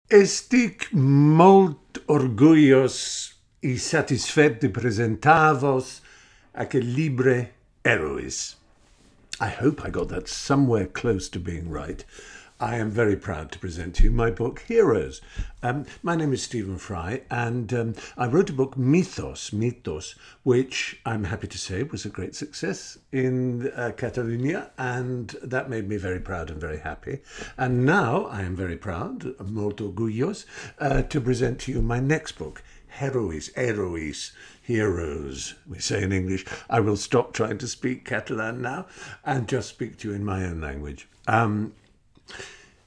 Estic molt orgullos y satisfet de presentar-vos aquel libre Heroes. I hope I got that somewhere close to being right. I am very proud to present to you my book, Heroes. My name is Stephen Fry, and I wrote a book, Mythos, which I'm happy to say was a great success in Catalonia, and that made me very proud and very happy. And now I am very proud, molt orgullos, to present to you my next book, Heroes, heroes, we say in English. I will stop trying to speak Catalan now and just speak to you in my own language.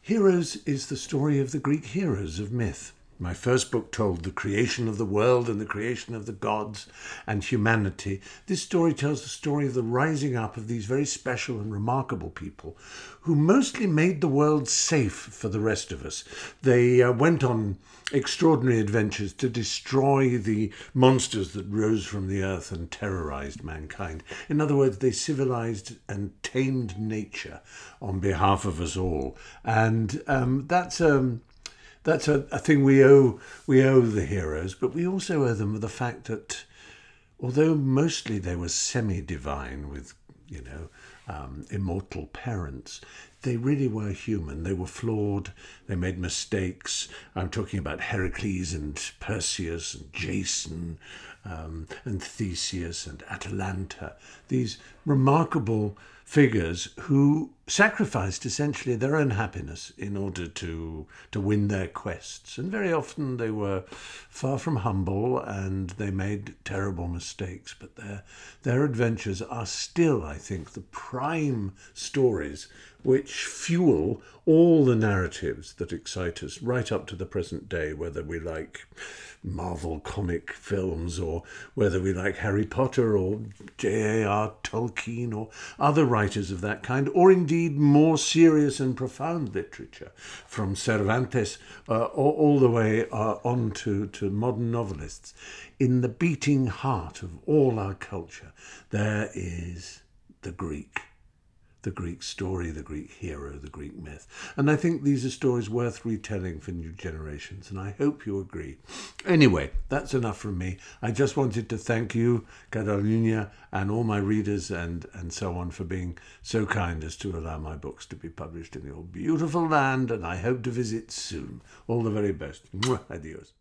Heroes is the story of the Greek heroes of myth. My first book told the creation of the world and the creation of the gods and humanity. This story tells the story of the rising up of these very special and remarkable people who mostly made the world safe for the rest of us. They went on extraordinary adventures to destroy the monsters that rose from the earth and terrorized mankind. In other words, they civilized and tamed nature on behalf of us all. And that's a thing we owe the heroes, but we also owe them the fact that although mostly they were semi-divine with, immortal parents, they really were human. They were flawed. They made mistakes. I'm talking about Heracles and Perseus and Jason and Theseus and Atalanta. These remarkable figures who sacrificed essentially their own happiness in order to win their quests. And very often they were far from humble and they made terrible mistakes. But their adventures are still, I think, the prime stories which fuel all the narratives that excite us right up to the present day, whether we like Marvel comic films or whether we like Harry Potter or J.A.R. Tolkien or other writers of that kind, or indeed more serious and profound literature from Cervantes all the way on to modern novelists. In the beating heart of all our culture, there is the Greek story, the Greek hero, the Greek myth. And I think these are stories worth retelling for new generations, and I hope you agree. Anyway, that's enough from me. I just wanted to thank you, Catalunya, and all my readers and so on for being so kind as to allow my books to be published in your beautiful land, and I hope to visit soon. All the very best. Adios.